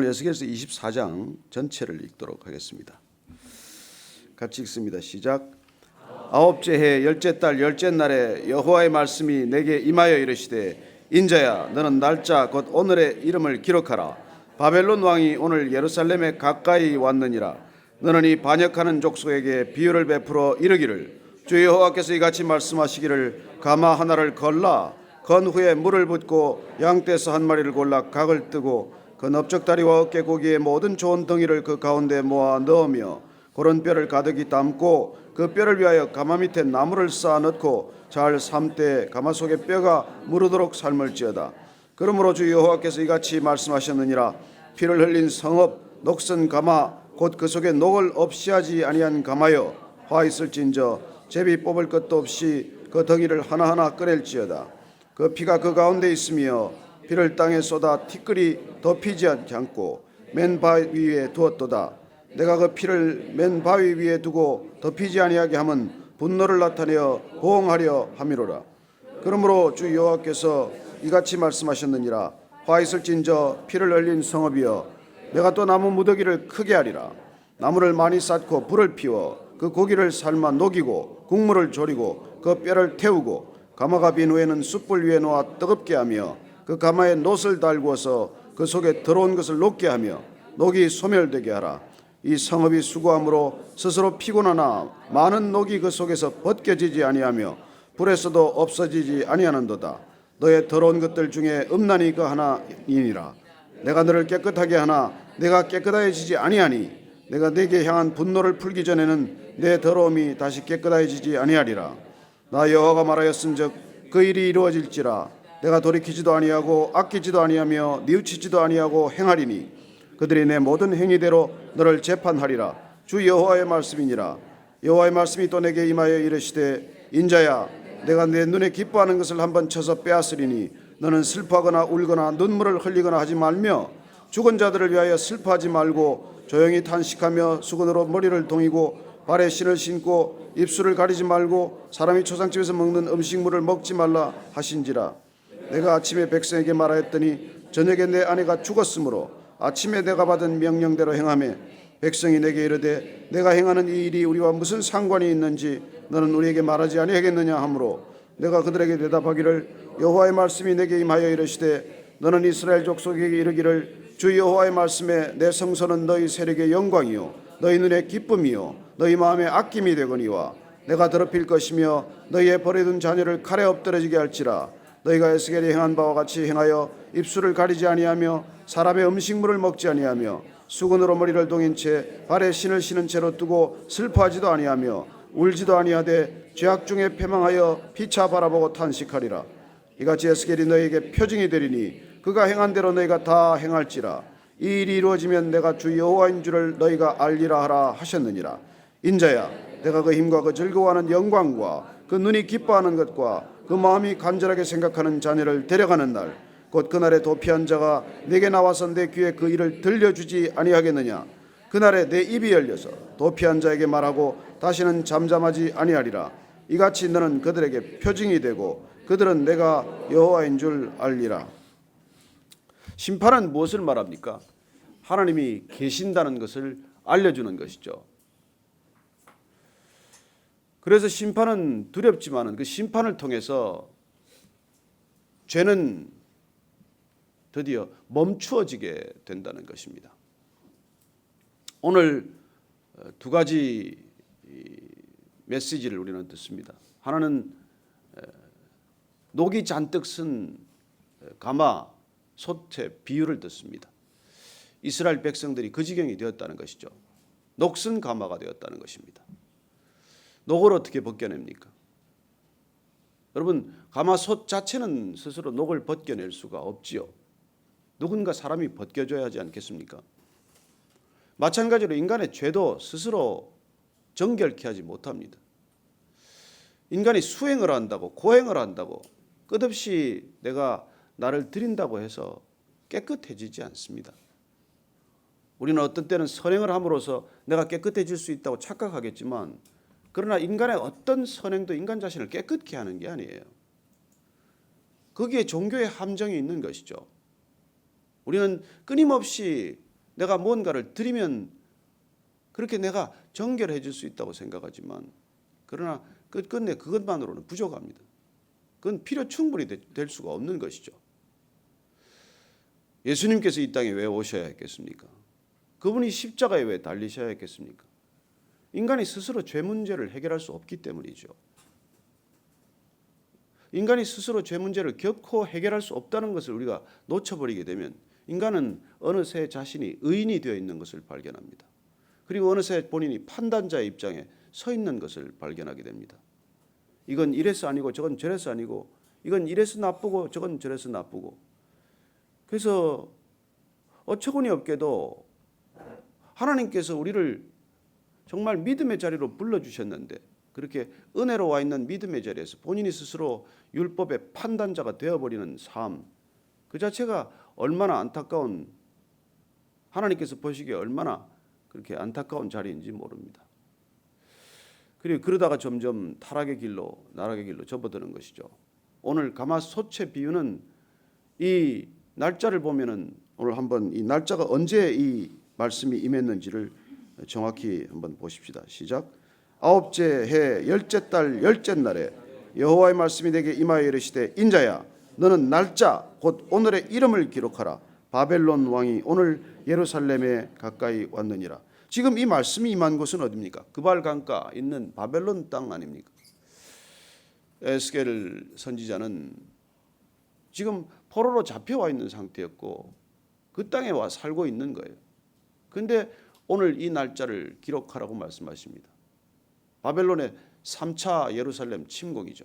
오늘 에스겔서 24장 전체를 읽도록 하겠습니다. 같이 읽습니다. 시작. 아홉째 해 열째 달 열째 날에 여호와의 말씀이 내게 임하여 이르시되 인자야 너는 날짜 곧 오늘의 이름을 기록하라. 바벨론 왕이 오늘 예루살렘에 가까이 왔느니라. 너는 이 반역하는 족속에게 비유를 베풀어 이르기를 주 여호와께서 이같이 말씀하시기를 가마 하나를 걸라. 건 후에 물을 붓고 양떼에서 한 마리를 골라 각을 뜨고 그 넓적다리와 어깨 고기의 모든 좋은 덩이를 그 가운데 모아 넣으며 고른 뼈를 가득히 담고 그 뼈를 위하여 가마 밑에 나무를 쌓아 넣고 잘 삶되 가마 속에 뼈가 무르도록 삶을지어다. 그러므로 주 여호와께서 이같이 말씀하셨느니라. 피를 흘린 성읍 녹슨 가마 곧 그 속에 녹을 없이 하지 아니한 가마여 화 있을진저 제비 뽑을 것도 없이 그 덩이를 하나하나 꺼낼지어다. 그 피가 그 가운데 있으며 피를 땅에 쏟아 티끌이 덮이지 않고 맨 바위 위에 두었도다. 내가 그 피를 맨 바위 위에 두고 덮이지 아니하게 하면 분노를 나타내어 보응하려 함이로라. 그러므로 주 여호와께서 이같이 말씀하셨느니라. 화 있을진저 피를 흘린 성읍이여 내가 또 나무 무더기를 크게 하리라. 나무를 많이 쌓고 불을 피워 그 고기를 삶아 녹이고 국물을 졸이고 그 뼈를 태우고 가마가 빈 후에는 숯불 위에 놓아 뜨겁게 하며 그 가마에 놋을 달구어서 그 속에 더러운 것을 녹게 하며 녹이 소멸되게 하라. 이 성읍이 수고함으로 스스로 피곤하나 많은 녹이 그 속에서 벗겨지지 아니하며 불에서도 없어지지 아니하는도다. 너의 더러운 것들 중에 음란이 그 하나이니라. 내가 너를 깨끗하게 하나 내가 깨끗해지지 아니하니 내가 네게 향한 분노를 풀기 전에는 내 더러움이 다시 깨끗해지지 아니하리라. 나 여호와가 말하였은즉 그 일이 이루어질지라. 내가 돌이키지도 아니하고 아끼지도 아니하며 뉘우치지도 아니하고 행하리니 그들이 내 모든 행위대로 너를 재판하리라. 주 여호와의 말씀이니라. 여호와의 말씀이 또 내게 임하여 이르시되 인자야 내가 내 눈에 기뻐하는 것을 한번 쳐서 빼앗으리니 너는 슬퍼하거나 울거나 눈물을 흘리거나 하지 말며 죽은 자들을 위하여 슬퍼하지 말고 조용히 탄식하며 수건으로 머리를 동이고 발에 신을 신고 입술을 가리지 말고 사람이 초상집에서 먹는 음식물을 먹지 말라 하신지라. 내가 아침에 백성에게 말하였더니 저녁에 내 아내가 죽었으므로 아침에 내가 받은 명령대로 행하며 백성이 내게 이르되 내가 행하는 이 일이 우리와 무슨 상관이 있는지 너는 우리에게 말하지 아니하겠느냐 하므로 내가 그들에게 대답하기를 여호와의 말씀이 내게 임하여 이르시되 너는 이스라엘 족속에게 이르기를 주 여호와의 말씀에 내 성소는 너희 세력의 영광이요 너희 눈의 기쁨이요 너희 마음의 아낌이 되거니와 내가 더럽힐 것이며 너희의 버려둔 자녀를 칼에 엎드러지게 할지라. 너희가 에스겔이 행한 바와 같이 행하여 입술을 가리지 아니하며 사람의 음식물을 먹지 아니하며 수건으로 머리를 동인 채 발에 신을 신은 채로 두고 슬퍼하지도 아니하며 울지도 아니하되 죄악 중에 패망하여 피차 바라보고 탄식하리라. 이같이 에스겔이 너희에게 표징이 되리니 그가 행한 대로 너희가 다 행할지라. 이 일이 이루어지면 내가 주 여호와인 줄을 너희가 알리라 하라 하셨느니라. 인자야 내가 그 힘과 그 즐거워하는 영광과 그 눈이 기뻐하는 것과 그 마음이 간절하게 생각하는 자녀를 데려가는 날 곧 그날에 도피한 자가 내게 나와서 내 귀에 그 일을 들려주지 아니하겠느냐. 그날에 내 입이 열려서 도피한 자에게 말하고 다시는 잠잠하지 아니하리라. 이같이 너는 그들에게 표징이 되고 그들은 내가 여호와인 줄 알리라. 심판은 무엇을 말합니까? 하나님이 계신다는 것을 알려주는 것이죠. 그래서 심판은 두렵지만 그 심판을 통해서 죄는 드디어 멈추어지게 된다는 것입니다. 오늘 두 가지 메시지를 우리는 듣습니다. 하나는 녹이 잔뜩 쓴 가마 솥의 비유를 듣습니다. 이스라엘 백성들이 그 지경이 되었다는 것이죠. 녹슨 가마가 되었다는 것입니다. 녹을 어떻게 벗겨냅니까? 여러분, 가마솥 자체는 스스로 녹을 벗겨낼 수가 없지요. 누군가 사람이 벗겨줘야 하지 않겠습니까? 마찬가지로 인간의 죄도 스스로 정결케 하지 못합니다. 인간이 수행을 한다고 고행을 한다고 끝없이 내가 나를 드린다고 해서 깨끗해지지 않습니다. 우리는 어떤 때는 선행을 함으로써 내가 깨끗해질 수 있다고 착각하겠지만 그러나 인간의 어떤 선행도 인간 자신을 깨끗게 하는 게 아니에요. 거기에 종교의 함정이 있는 것이죠. 우리는 끊임없이 내가 뭔가를 드리면 그렇게 내가 정결해 줄 수 있다고 생각하지만, 그러나 끝끝내 그것만으로는 부족합니다. 그건 필요 충분히 될 수가 없는 것이죠. 예수님께서 이 땅에 왜 오셔야 했겠습니까? 그분이 십자가에 왜 달리셔야 했겠습니까? 인간이 스스로 죄 문제를 해결할 수 없기 때문이죠. 인간이 스스로 죄 문제를 결코 해결할 수 없다는 것을 우리가 놓쳐버리게 되면 인간은 어느새 자신이 의인이 되어 있는 것을 발견합니다. 그리고 어느새 본인이 판단자의 입장에 서 있는 것을 발견하게 됩니다. 이건 이래서 아니고 저건 저래서 아니고, 이건 이래서 나쁘고 저건 저래서 나쁘고. 그래서 어처구니 없게도 하나님께서 우리를 정말 믿음의 자리로 불러주셨는데, 그렇게 은혜로 와 있는 믿음의 자리에서 본인이 스스로 율법의 판단자가 되어버리는 삶, 그 자체가 얼마나 안타까운, 하나님께서 보시기에 얼마나 그렇게 안타까운 자리인지 모릅니다. 그리고 그러다가 점점 타락의 길로, 나락의 길로 접어드는 것이죠. 오늘 가마솥의 비유는 이 날짜를 보면은, 오늘 한번 이 날짜가 언제 이 말씀이 임했는지를 정확히 한번 보십시다. 시작. 아홉째 해 열째 달 열째 날에 여호와의 말씀이 내게 임하여 이르시되, 인자야, 너는 날짜 곧 오늘의 이름을 기록하라. 바벨론 왕이 오늘 예루살렘에 가까이 왔느니라. 지금 이 말씀이 임한 곳은 어디입니까? 그발 강가 있는 바벨론 땅 아닙니까? 에스겔 선지자는 지금 포로로 잡혀와 있는 상태였고 그 땅에 와 살고 있는 거예요. 그런데 오늘 이 날짜를 기록하라고 말씀하십니다. 바벨론의 3차 예루살렘 침공이죠.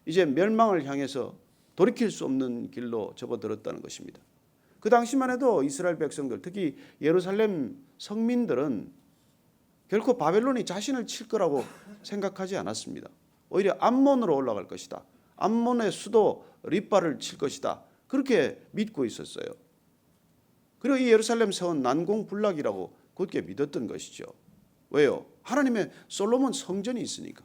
이제 멸망을 향해서 돌이킬 수 없는 길로 접어들었다는 것입니다. 그 당시만 해도 이스라엘 백성들, 특히 예루살렘 성민들은 결코 바벨론이 자신을 칠 거라고 생각하지 않았습니다. 오히려 암몬으로 올라갈 것이다. 암몬의 수도 립바를 칠 것이다. 그렇게 믿고 있었어요. 그리고 이 예루살렘 성은 난공불락이라고 굳게 믿었던 것이죠. 왜요? 하나님의 솔로몬 성전이 있으니까.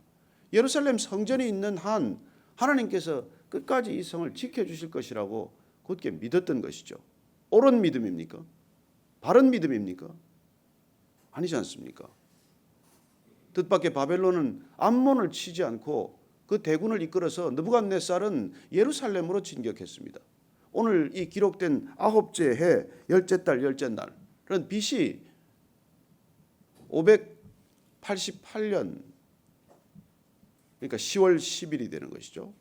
예루살렘 성전이 있는 한 하나님께서 끝까지 이 성을 지켜주실 것이라고 굳게 믿었던 것이죠. 옳은 믿음입니까? 바른 믿음입니까? 아니지 않습니까? 뜻밖의 바벨론은 암몬을 치지 않고 그 대군을 이끌어서 느부갓네살은 예루살렘으로 진격했습니다. 오늘 이 기록된 아홉째 해 열째 달 열째 날은 BC 588년, 그러니까 10월 10일이 되는 것이죠.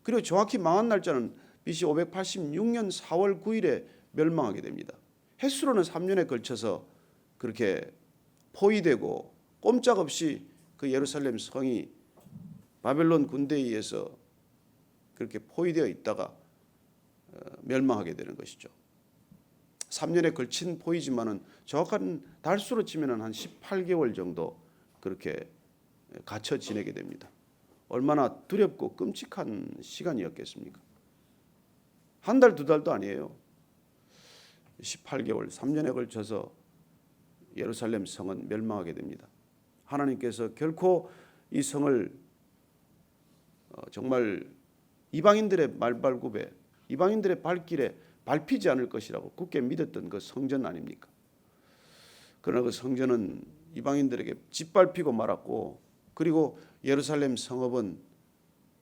그리고 정확히 망한 날짜는 BC 586년 4월 9일에 멸망하게 됩니다. 횟수로는 3년에 걸쳐서 그렇게 포위되고 꼼짝없이 그 예루살렘 성이 바벨론 군대에 의해서 그렇게 포위되어 있다가 멸망하게 되는 것이죠. 3년에 걸친 포위지만은 정확한 달수로 치면은 한 18개월 정도 그렇게 갇혀 지내게 됩니다. 얼마나 두렵고 끔찍한 시간이었겠습니까? 한 달, 두 달도 아니에요. 18개월, 3년에 걸쳐서 예루살렘 성은 멸망하게 됩니다. 하나님께서 결코 이 성을 정말 이방인들의 말발굽에, 이방인들의 발길에 밟히지 않을 것이라고 굳게 믿었던 그 성전 아닙니까? 그러나 그 성전은 이방인들에게 짓밟히고 말았고, 그리고 예루살렘 성읍은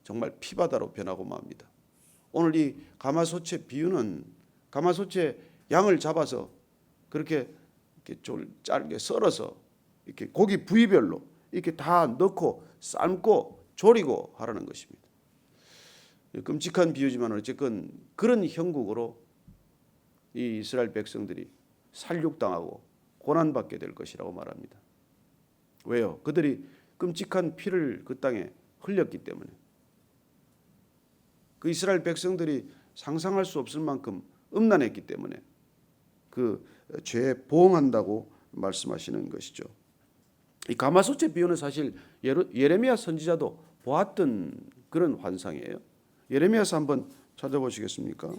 정말 피바다로 변하고 맙니다. 오늘 이 가마솥의 비유는 가마솥의 양을 잡아서 그렇게 이렇게 짧게 썰어서 이렇게 고기 부위별로 이렇게 다 넣고 삶고 조리고 하라는 것입니다. 끔찍한 비유지만 어쨌건 그런 형국으로 이 이스라엘 백성들이 살육당하고 고난받게 될 것이라고 말합니다. 왜요? 그들이 끔찍한 피를 그 땅에 흘렸기 때문에. 그 이스라엘 백성들이 상상할 수 없을 만큼 음란했기 때문에 그 죄에 보응한다고 말씀하시는 것이죠. 이 가마솥의 비유는 사실 예레미야 선지자도 보았던 그런 환상이에요. 예레미야서 한번 찾아보시겠습니까?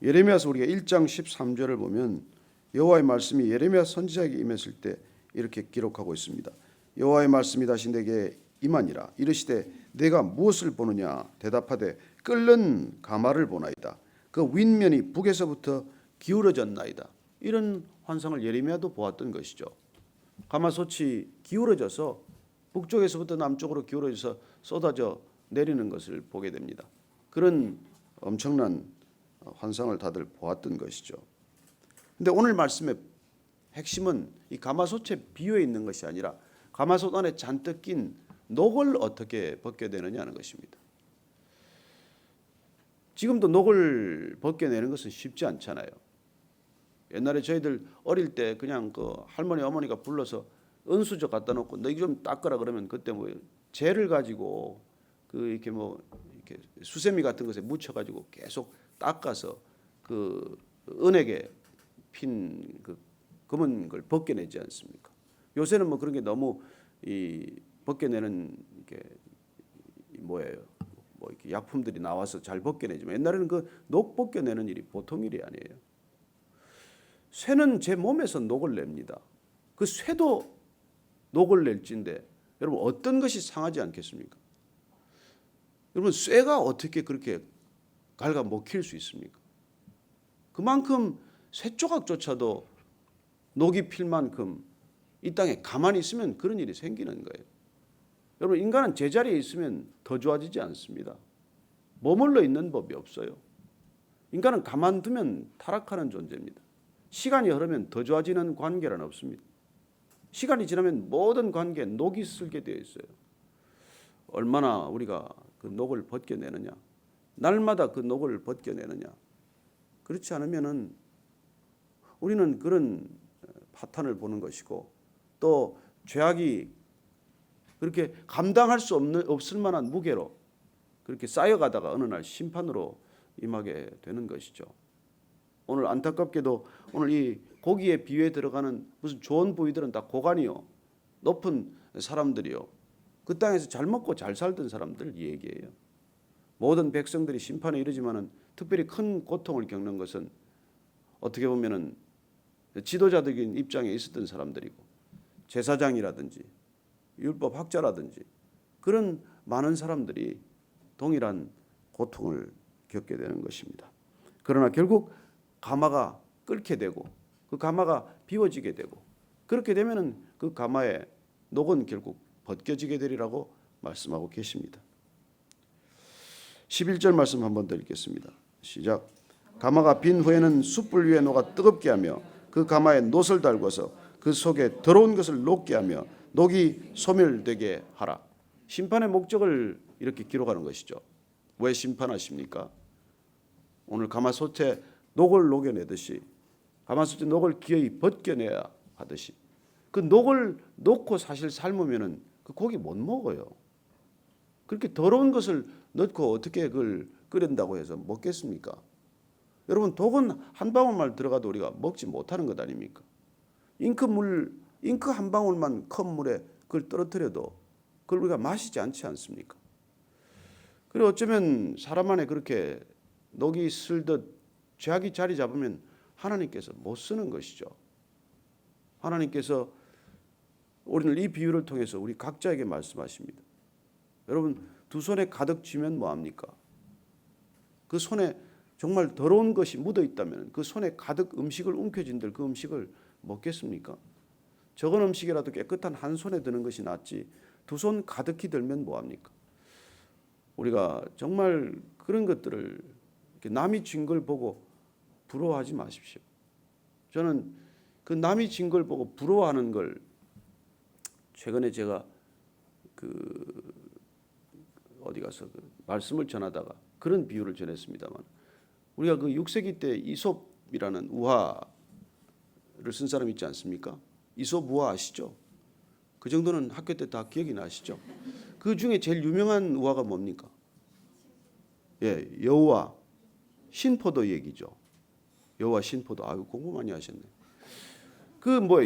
예레미야서 우리가 1장 13절을 보면 여호와의 말씀이 예레미야 선지자에게 임했을 때 이렇게 기록하고 있습니다. 여호와의 말씀이 다시 내게 임하니라. 이르시되 내가 무엇을 보느냐? 대답하되 끓는 가마를 보나이다. 그 윗면이 북에서부터 기울어졌나이다. 이런 환상을 예레미야도 보았던 것이죠. 가마솥이 기울어져서 북쪽에서부터 남쪽으로 기울어져서 쏟아져 내리는 것을 보게 됩니다. 그런 엄청난 환상을 다들 보았던 것이죠. 근데 오늘 말씀의 핵심은 이 가마솥에 비유에 있는 것이 아니라 가마솥 안에 잔뜩 낀 녹을 어떻게 벗겨내느냐는 것입니다. 지금도 녹을 벗겨내는 것은 쉽지 않잖아요. 옛날에 저희들 어릴 때 그냥 그 할머니 어머니가 불러서 은수저 갖다 놓고 너 이거 좀 닦으라 그러면 그때 뭐 재를 가지고 그 이렇게 뭐 이렇게 수세미 같은 것에 묻혀 가지고 계속 닦아서 그 은에게 핀 그 검은 걸 벗겨내지 않습니까? 요새는 뭐 그런 게 너무 이 벗겨내는 이게 뭐예요? 뭐 이렇게 약품들이 나와서 잘 벗겨내지만 옛날에는 그 녹 벗겨내는 일이 보통 일이 아니에요. 쇠는 제 몸에서 녹을 냅니다. 그 쇠도 녹을 낼진데 여러분 어떤 것이 상하지 않겠습니까? 여러분 쇠가 어떻게 그렇게 갉아 먹힐 수 있습니까? 그만큼 쇠 조각조차도 녹이 필 만큼 이 땅에 가만히 있으면 그런 일이 생기는 거예요. 여러분 인간은 제자리에 있으면 더 좋아지지 않습니다. 머물러 있는 법이 없어요. 인간은 가만두면 타락하는 존재입니다. 시간이 흐르면 더 좋아지는 관계란 없습니다. 시간이 지나면 모든 관계에 녹이 슬게 되어 있어요. 얼마나 우리가 그 녹을 벗겨내느냐, 날마다 그 녹을 벗겨내느냐. 그렇지 않으면은 우리는 그런 파탄을 보는 것이고 또 죄악이 그렇게 감당할 수 없을 만한 무게로 그렇게 쌓여가다가 어느 날 심판으로 임하게 되는 것이죠. 오늘 안타깝게도 오늘 이 고기의 비유에 들어가는 무슨 좋은 부위들은 다 고관이요, 높은 사람들이요, 그 땅에서 잘 먹고 잘 살던 사람들 얘기예요. 모든 백성들이 심판에 이르지만은 특별히 큰 고통을 겪는 것은 어떻게 보면은 지도자적인 입장에 있었던 사람들이고 제사장이라든지 율법 학자라든지 그런 많은 사람들이 동일한 고통을 겪게 되는 것입니다. 그러나 결국 가마가 끓게 되고 그 가마가 비워지게 되고 그렇게 되면은 그 가마의 녹은 결국 벗겨지게 되리라고 말씀하고 계십니다. 11절 말씀 한번 더 읽겠습니다. 시작. 가마가 빈 후에는 숯불 위에 녹아 뜨겁게 하며 그 가마에 놋을 달궈서 그 속에 더러운 것을 녹게 하며 녹이 소멸되게 하라. 심판의 목적을 이렇게 기록하는 것이죠. 왜 심판하십니까? 오늘 가마솥에 녹을 녹여내듯이 가마솥에 녹을 기어이 벗겨내야 하듯이 그 녹을 넣고 사실 삶으면은 그 고기 못 먹어요. 그렇게 더러운 것을 넣고 어떻게 그걸 끓인다고 해서 먹겠습니까? 여러분 독은 한 방울만 들어가도 우리가 먹지 못하는 것 아닙니까? 잉크 한 방울만 컵 물에 그걸 떨어뜨려도 그걸 우리가 마시지 않지 않습니까? 그리고 어쩌면 사람 안에 그렇게 녹이 슬듯 죄악이 자리 잡으면 하나님께서 못 쓰는 것이죠. 하나님께서 오늘 이 비유를 통해서 우리 각자에게 말씀하십니다. 여러분 두 손에 가득 쥐면 뭐합니까? 그 손에 정말 더러운 것이 묻어 있다면 그 손에 가득 음식을 움켜쥔들 그 음식을 먹겠습니까? 적은 음식이라도 깨끗한 한 손에 드는 것이 낫지 두 손 가득히 들면 뭐합니까? 우리가 정말 그런 것들을 남이 쥔 걸 보고 부러워하지 마십시오. 저는 그 남이 진 걸 보고 부러워하는 걸 최근에 제가 어디 가서 말씀을 전하다가 그런 비유를 전했습니다만 우리가 그 6세기 때 이솝이라는 우화를 쓴 사람 있지 않습니까? 이솝 우화 아시죠? 그 정도는 학교 때 다 기억이 나시죠? 그 중에 제일 유명한 우화가 뭡니까? 예, 여우와 신포도 얘기죠. 여우와 신포도. 아유 공부 많이 하셨네.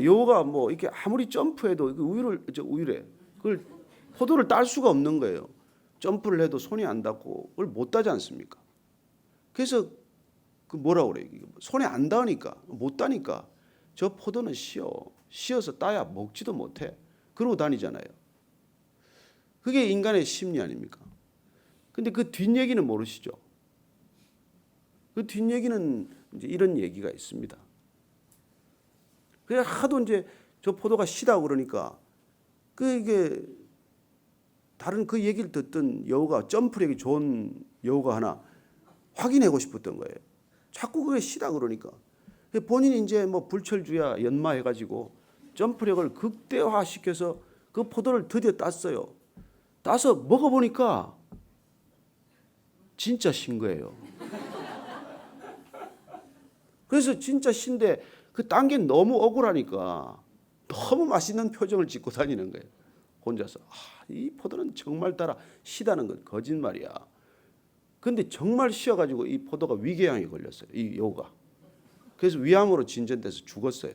여우가 이렇게 아무리 점프해도 우유래 그걸 포도를 딸 수가 없는 거예요. 점프를 해도 손이 안 닿고 그걸 못 따지 않습니까? 그래서 그 뭐라 그래? 손에 안 닿으니까 못 따니까 저 포도는 쉬어서 따야 먹지도 못해. 그러고 다니잖아요. 그게 인간의 심리 아닙니까? 근데 그 뒷얘기는 모르시죠? 그 뒷얘기는 이제 이런 얘기가 있습니다. 그래 하도 이제 저 포도가 시다고 그러니까 이게 다른 그 얘기를 듣던 여우가 점프력이 좋은 여우가 하나 확인하고 싶었던 거예요. 자꾸 그게 시다 그러니까 본인이 이제 뭐 불철주야 연마해가지고 점프력을 극대화시켜서 그 포도를 드디어 땄어요. 따서 먹어보니까 진짜 신 거예요. 그래서 진짜 신데 그 딴 게 너무 억울하니까 너무 맛있는 표정을 짓고 다니는 거예요. 혼자서 이 포도는 정말 달아. 시다는 건 거짓말이야. 근데 정말 쉬어가지고 이 포도가 위궤양에 걸렸어요. 이 여우가. 그래서 위암으로 진전돼서 죽었어요.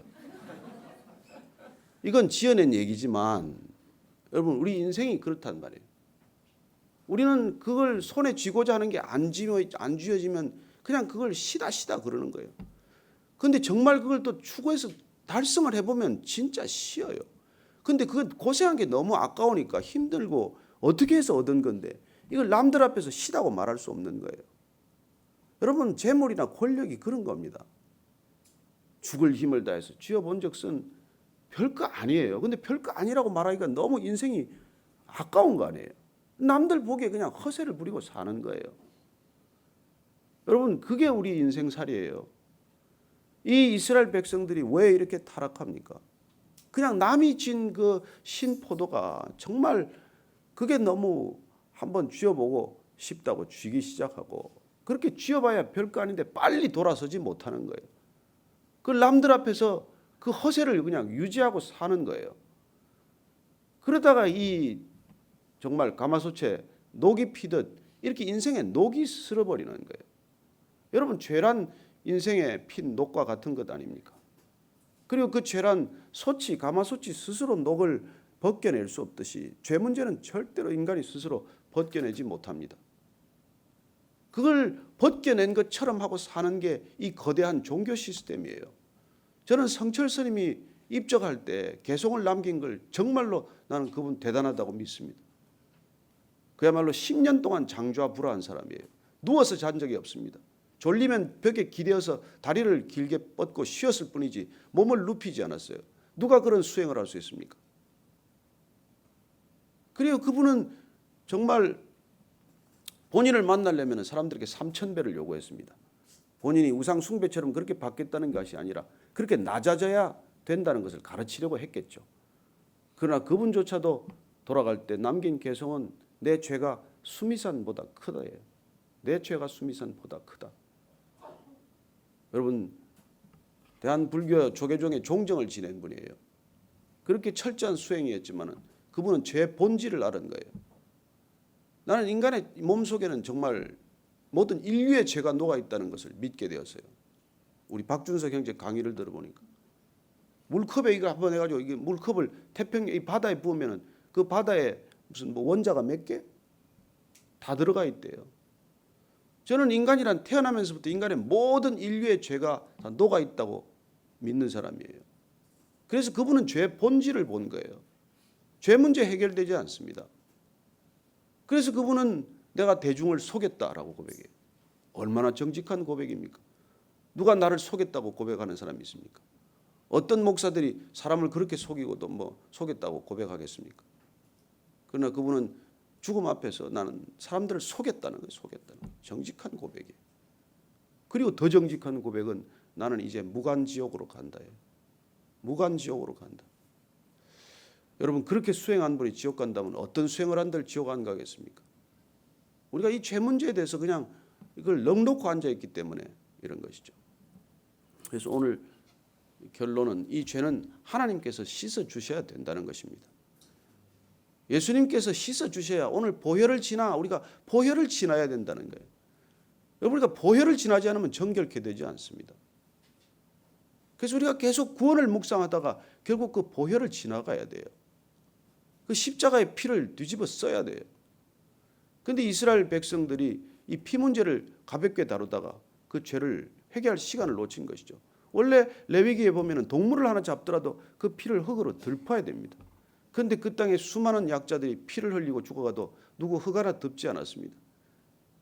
이건 지어낸 얘기지만 여러분 우리 인생이 그렇단 말이에요. 우리는 그걸 손에 쥐고자 하는 게 안 쥐어지면 그냥 그걸 시다 그러는 거예요. 근데 정말 그걸 또 추구해서 달성을 해보면 진짜 쉬어요. 근데 그건 고생한 게 너무 아까우니까 힘들고 어떻게 해서 얻은 건데 이걸 남들 앞에서 시다고 말할 수 없는 거예요. 여러분 재물이나 권력이 그런 겁니다. 죽을 힘을 다해서 쥐어본 적은 별거 아니에요. 근데 별거 아니라고 말하기가 너무 인생이 아까운 거 아니에요. 남들 보기에 그냥 허세를 부리고 사는 거예요. 여러분 그게 우리 인생살이에요. 이 이스라엘 백성들이 왜 이렇게 타락합니까? 그냥 남이 진 그 신포도가 정말 그게 너무 한번 쥐어보고 싶다고 쥐기 시작하고 그렇게 쥐어봐야 별거 아닌데 빨리 돌아서지 못하는 거예요. 그 남들 앞에서 그 허세를 그냥 유지하고 사는 거예요. 그러다가 이 정말 가마솥에 녹이 피듯 이렇게 인생에 녹이 쓸어버리는 거예요. 여러분 죄란 인생에 핀 녹과 같은 것 아닙니까? 그리고 그 죄란 솥이 가마솥이 스스로 녹을 벗겨낼 수 없듯이 죄 문제는 절대로 인간이 스스로 벗겨내지 못합니다. 그걸 벗겨낸 것처럼 하고 사는 게 이 거대한 종교 시스템이에요. 저는 성철 스님이 입적할 때 개송을 남긴 걸 정말로 나는 그분 대단하다고 믿습니다. 그야말로 10년 동안 장좌불화한 사람이에요. 누워서 잔 적이 없습니다. 졸리면 벽에 기대어서 다리를 길게 뻗고 쉬었을 뿐이지 몸을 눕히지 않았어요. 누가 그런 수행을 할 수 있습니까? 그리고 그분은 정말 본인을 만나려면 사람들에게 3,000배를 요구했습니다. 본인이 우상 숭배처럼 그렇게 받겠다는 것이 아니라 그렇게 낮아져야 된다는 것을 가르치려고 했겠죠. 그러나 그분조차도 돌아갈 때 남긴 개성은 내 죄가 수미산보다 크다예요. 내 죄가 수미산보다 크다. 여러분 대한불교 조계종의 종정을 지낸 분이에요. 그렇게 철저한 수행이었지만 그분은 죄 본질을 알은 거예요. 나는 인간의 몸속에는 정말 모든 인류의 죄가 녹아있다는 것을 믿게 되었어요. 우리 박준석 형제 강의를 들어보니까 물컵에 이거 한번 해가지고 이게 물컵을 태평양 이 바다에 부으면은 그 바다에 무슨 뭐 원자가 몇 개? 다 들어가 있대요. 저는 인간이란 태어나면서부터 인간의 모든 인류의 죄가 다 녹아 있다고 믿는 사람이에요. 그래서 그분은 죄 본질을 본 거예요. 죄 문제 해결되지 않습니다. 그래서 그분은 내가 대중을 속였다라고 고백해요. 얼마나 정직한 고백입니까? 누가 나를 속였다고 고백하는 사람이 있습니까? 어떤 목사들이 사람을 그렇게 속이고도 뭐 속였다고 고백하겠습니까? 그러나 그분은 죽음 앞에서 나는 사람들을 속였다는 거예요. 속였다는 거예요. 정직한 고백이에요. 그리고 더 정직한 고백은 나는 이제 무간지옥으로 간다예요. 무간지옥으로 간다. 여러분 그렇게 수행한 분이 지옥 간다면 어떤 수행을 한들 지옥 안 가겠습니까? 우리가 이 죄 문제에 대해서 그냥 이걸 넉놓고 앉아있기 때문에 이런 것이죠. 그래서 오늘 결론은 이 죄는 하나님께서 씻어주셔야 된다는 것입니다. 예수님께서 씻어주셔야 오늘 보혈을 지나 우리가 보혈을 지나야 된다는 거예요. 여러분 우리가 보혈을 지나지 않으면 정결케 되지 않습니다. 그래서 우리가 계속 구원을 묵상하다가 결국 그 보혈을 지나가야 돼요. 그 십자가의 피를 뒤집어 써야 돼요. 그런데 이스라엘 백성들이 이 피 문제를 가볍게 다루다가 그 죄를 회개할 시간을 놓친 것이죠. 원래 레위기에 보면 동물을 하나 잡더라도 그 피를 흙으로 들파야 됩니다. 그런데 그 땅에 수많은 약자들이 피를 흘리고 죽어가도 누구 흙 하나 덮지 않았습니다.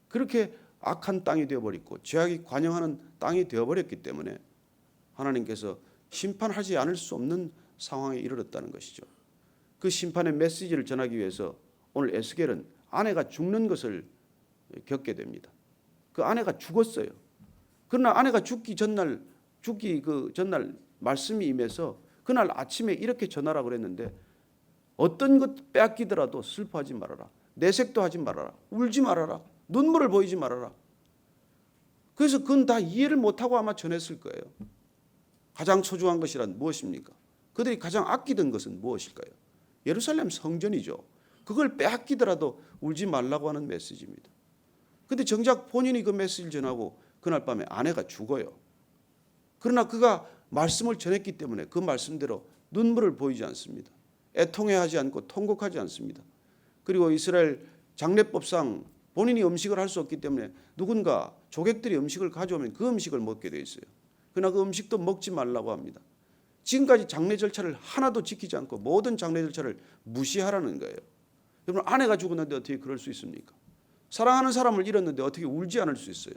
그렇게 악한 땅이 되어버렸고 죄악이 관영하는 땅이 되어버렸기 때문에 하나님께서 심판하지 않을 수 없는 상황에 이르렀다는 것이죠. 그 심판의 메시지를 전하기 위해서 오늘 에스겔은 아내가 죽는 것을 겪게 됩니다. 그 아내가 죽었어요. 그러나 아내가 죽기 전날 말씀이 임해서 그날 아침에 이렇게 전하라고 그랬는데 어떤 것 빼앗기더라도 슬퍼하지 말아라. 내색도 하지 말아라. 울지 말아라. 눈물을 보이지 말아라. 그래서 그건 다 이해를 못하고 아마 전했을 거예요. 가장 소중한 것이란 무엇입니까? 그들이 가장 아끼던 것은 무엇일까요? 예루살렘 성전이죠. 그걸 빼앗기더라도 울지 말라고 하는 메시지입니다. 그런데 정작 본인이 그 메시지를 전하고 그날 밤에 아내가 죽어요. 그러나 그가 말씀을 전했기 때문에 그 말씀대로 눈물을 보이지 않습니다. 애통해하지 않고 통곡하지 않습니다. 그리고 이스라엘 장례법상 본인이 음식을 할 수 없기 때문에 누군가 조객들이 음식을 가져오면 그 음식을 먹게 돼 있어요. 그러나 그 음식도 먹지 말라고 합니다. 지금까지 장례 절차를 하나도 지키지 않고 모든 장례 절차를 무시하라는 거예요. 여러분, 아내가 죽었는데 어떻게 그럴 수 있습니까? 사랑하는 사람을 잃었는데 어떻게 울지 않을 수 있어요?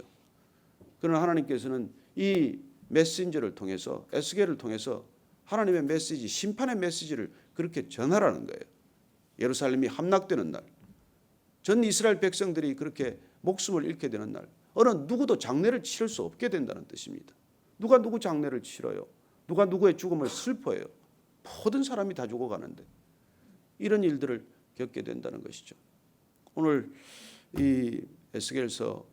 그러나 하나님께서는 이 메신저를 통해서, 에스겔을 통해서 하나님의 메시지, 심판의 메시지를 그렇게 전하라는 거예요. 예루살렘이 함락되는 날, 전 이스라엘 백성들이 그렇게 목숨을 잃게 되는 날, 어느 누구도 장례를 치를 수 없게 된다는 뜻입니다. 누가 누구 장례를 치러요? 누가 누구의 죽음을 슬퍼해요? 모든 사람이 다 죽어가는데 이런 일들을 겪게 된다는 것이죠. 오늘 이 에스겔서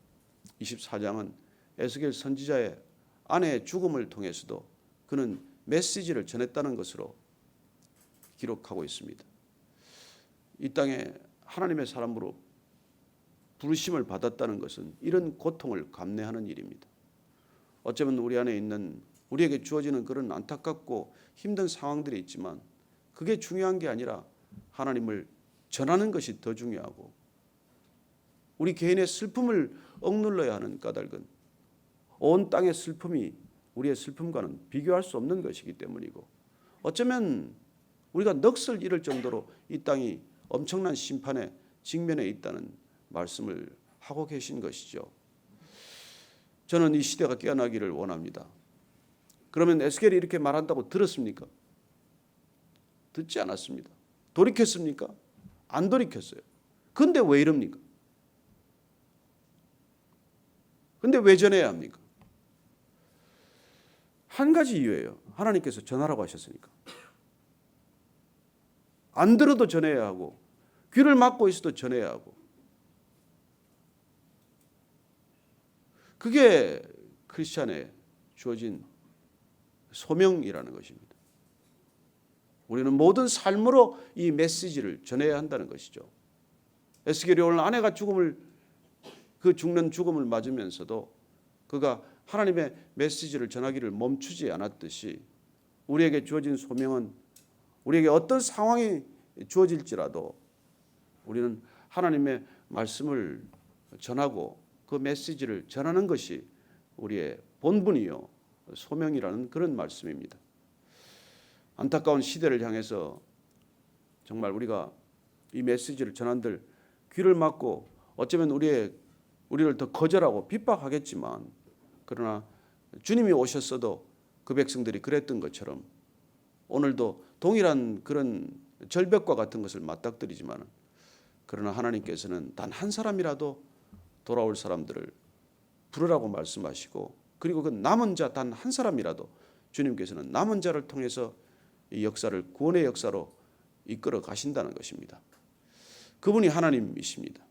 24장은 에스겔 선지자의 아내의 죽음을 통해서도 그는 메시지를 전했다는 것으로 기록하고 있습니다. 이 땅에 하나님의 사람으로 부르심을 받았다는 것은 이런 고통을 감내하는 일입니다. 어쩌면 우리 안에 있는, 우리에게 주어지는 그런 안타깝고 힘든 상황들이 있지만 그게 중요한 게 아니라 하나님을 전하는 것이 더 중요하고, 우리 개인의 슬픔을 억눌러야 하는 까닭은 온 땅의 슬픔이 우리의 슬픔과는 비교할 수 없는 것이기 때문이고, 어쩌면 우리가 넋을 잃을 정도로 이 땅이 엄청난 심판에 직면해 있다는 말씀을 하고 계신 것이죠. 저는 이 시대가 깨어나기를 원합니다. 그러면 에스겔이 이렇게 말한다고 들었습니까? 듣지 않았습니다. 돌이켰습니까? 안 돌이켰어요. 근데 왜 이럽니까? 근데 왜 전해야 합니까? 한 가지 이유예요. 하나님께서 전하라고 하셨으니까. 안 들어도 전해야 하고, 귀를 막고 있어도 전해야 하고, 그게 크리스찬에 주어진 소명이라는 것입니다. 우리는 모든 삶으로 이 메시지를 전해야 한다는 것이죠. 에스겔이 오늘 아내가 죽는 죽음을 맞으면서도 그가 하나님의 메시지를 전하기를 멈추지 않았듯이, 우리에게 주어진 소명은 우리에게 어떤 상황이 주어질지라도 우리는 하나님의 말씀을 전하고 그 메시지를 전하는 것이 우리의 본분이요 소명이라는 그런 말씀입니다. 안타까운 시대를 향해서 정말 우리가 이 메시지를 전한들 귀를 막고 어쩌면 우리를 더 거절하고 핍박하겠지만, 그러나 주님이 오셨어도 그 백성들이 그랬던 것처럼 오늘도 동일한 그런 절벽과 같은 것을 맞닥뜨리지만, 그러나 하나님께서는 단 한 사람이라도 돌아올 사람들을 부르라고 말씀하시고, 그리고 그 남은 자 단 한 사람이라도 주님께서는 남은 자를 통해서 이 역사를 구원의 역사로 이끌어 가신다는 것입니다. 그분이 하나님이십니다.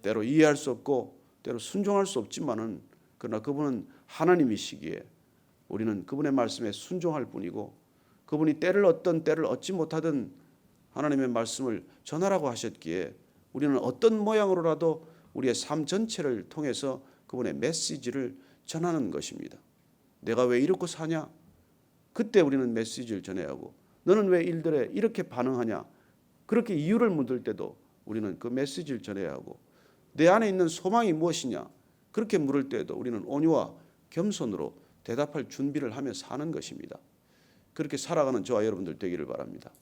때로 이해할 수 없고 때로 순종할 수 없지만은, 그러나 그분은 하나님이시기에 우리는 그분의 말씀에 순종할 뿐이고, 그분이 때를 얻지 못하던 하나님의 말씀을 전하라고 하셨기에 우리는 어떤 모양으로라도 우리의 삶 전체를 통해서 그분의 메시지를 전하는 것입니다. 내가 왜 이렇게 사냐? 그때 우리는 메시지를 전해야 하고, 너는 왜 일들에 이렇게 반응하냐? 그렇게 이유를 묻을 때도 우리는 그 메시지를 전해야 하고, 내 안에 있는 소망이 무엇이냐? 그렇게 물을 때에도 우리는 온유와 겸손으로 대답할 준비를 하며 사는 것입니다. 그렇게 살아가는 저와 여러분들 되기를 바랍니다.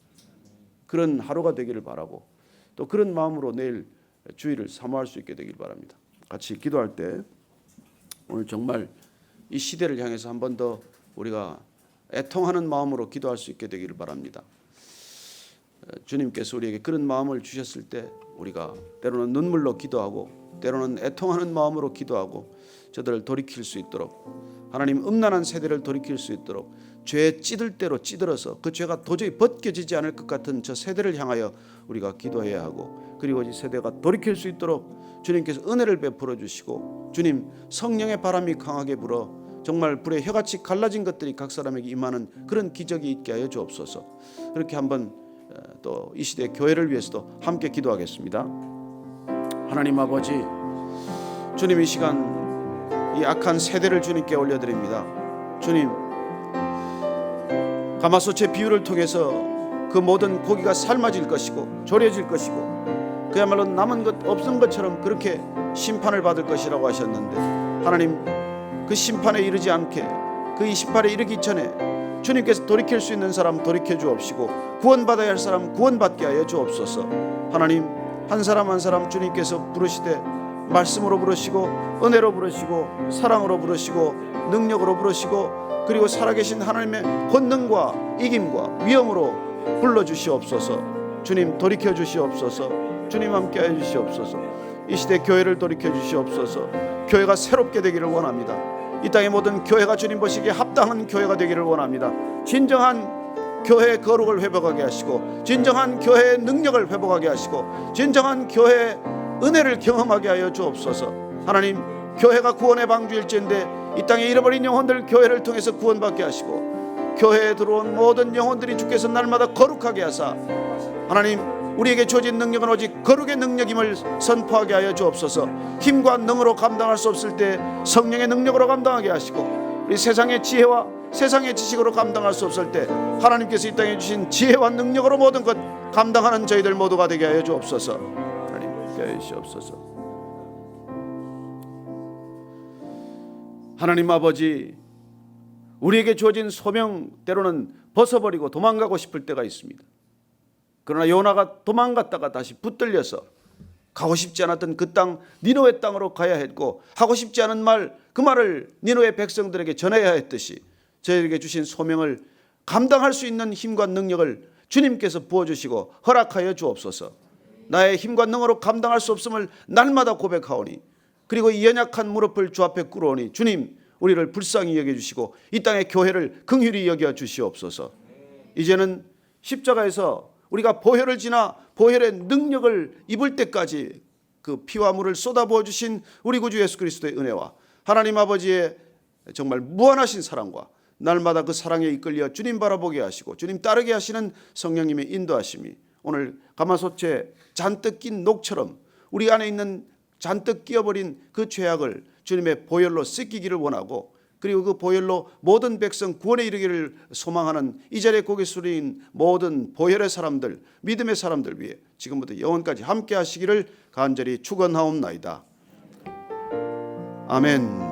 그런 하루가 되기를 바라고, 또 그런 마음으로 내일 주일을 사모할 수 있게 되기를 바랍니다. 같이 기도할 때 오늘 정말 이 시대를 향해서 한 번 더 우리가 애통하는 마음으로 기도할 수 있게 되기를 바랍니다. 주님께서 우리에게 그런 마음을 주셨을 때 우리가 때로는 눈물로 기도하고 때로는 애통하는 마음으로 기도하고 저들을 돌이킬 수 있도록, 하나님 음란한 세대를 돌이킬 수 있도록, 죄에 찌들 대로 찌들어서 그 죄가 도저히 벗겨지지 않을 것 같은 저 세대를 향하여 우리가 기도해야 하고, 그리고 이 세대가 돌이킬 수 있도록 주님께서 은혜를 베풀어 주시고, 주님 성령의 바람이 강하게 불어 정말 불에 혀같이 갈라진 것들이 각 사람에게 임하는 그런 기적이 있게 하여 주옵소서. 그렇게 한번 또 이 시대 교회를 위해서도 함께 기도하겠습니다. 하나님 아버지, 주님 이 시간 이 악한 세대를 주님께 올려드립니다. 주님, 가마솥의 비유를 통해서 그 모든 고기가 삶아질 것이고 졸여질 것이고 그야말로 남은 것 없은 것처럼 그렇게 심판을 받을 것이라고 하셨는데, 하나님 그 심판에 이르지 않게, 그 이 심판에 이르기 전에 주님께서 돌이킬 수 있는 사람 돌이켜 주옵시고 구원받아야 할 사람 구원받게 하여 주옵소서. 하나님 한 사람 한 사람 주님께서 부르시되 말씀으로 부르시고 은혜로 부르시고 사랑으로 부르시고 능력으로 부르시고 그리고 살아계신 하나님의 권능과 이김과 위엄으로 불러주시옵소서. 주님 돌이켜 주시옵소서. 주님 함께하여 주시옵소서. 이 시대 교회를 돌이켜 주시옵소서. 교회가 새롭게 되기를 원합니다. 이 땅의 모든 교회가 주님 보시기에 합당한 교회가 되기를 원합니다. 진정한 교회의 거룩을 회복하게 하시고, 진정한 교회의 능력을 회복하게 하시고, 진정한 교회의 은혜를 경험하게 하여 주옵소서. 하나님 교회가 구원의 방주일지인데 이 땅에 잃어버린 영혼들 교회를 통해서 구원받게 하시고, 교회에 들어온 모든 영혼들이 주께서 날마다 거룩하게 하사, 하나님 우리에게 주어진 능력은 오직 거룩의 능력임을 선포하게 하여 주옵소서. 힘과 능으로 감당할 수 없을 때 성령의 능력으로 감당하게 하시고, 우리 세상의 지혜와 세상의 지식으로 감당할 수 없을 때 하나님께서 이 땅에 주신 지혜와 능력으로 모든 것 감당하는 저희들 모두가 되게 하여 주옵소서. 하나님 함께하여 주시옵소서. 하나님 아버지, 우리에게 주어진 소명 때로는 벗어버리고 도망가고 싶을 때가 있습니다. 그러나 요나가 도망갔다가 다시 붙들려서 가고 싶지 않았던 그 땅 니느웨 땅으로 가야 했고, 하고 싶지 않은 말, 그 말을 니느웨 백성들에게 전해야 했듯이 저희에게 주신 소명을 감당할 수 있는 힘과 능력을 주님께서 부어주시고 허락하여 주옵소서. 나의 힘과 능으로 감당할 수 없음을 날마다 고백하오니, 그리고 이 연약한 무릎을 주 앞에 꿇어오니 주님 우리를 불쌍히 여겨주시고 이 땅의 교회를 긍휼히 여겨 주시옵소서. 이제는 십자가에서 우리가 보혈을 지나 보혈의 능력을 입을 때까지 그 피와 물을 쏟아부어 주신 우리 구주 예수 그리스도의 은혜와 하나님 아버지의 정말 무한하신 사랑과 날마다 그 사랑에 이끌려 주님 바라보게 하시고 주님 따르게 하시는 성령님의 인도하심이 오늘 가마솥에 잔뜩 낀 녹처럼 우리 안에 있는 잔뜩 끼어버린 그 죄악을 주님의 보혈로 씻기기를 원하고, 그리고 그 보혈로 모든 백성 구원에 이르기를 소망하는 이 자리에 고개 숙인 모든 보혈의 사람들, 믿음의 사람들 위해 지금부터 영원까지 함께 하시기를 간절히 축원하옵나이다. 아멘.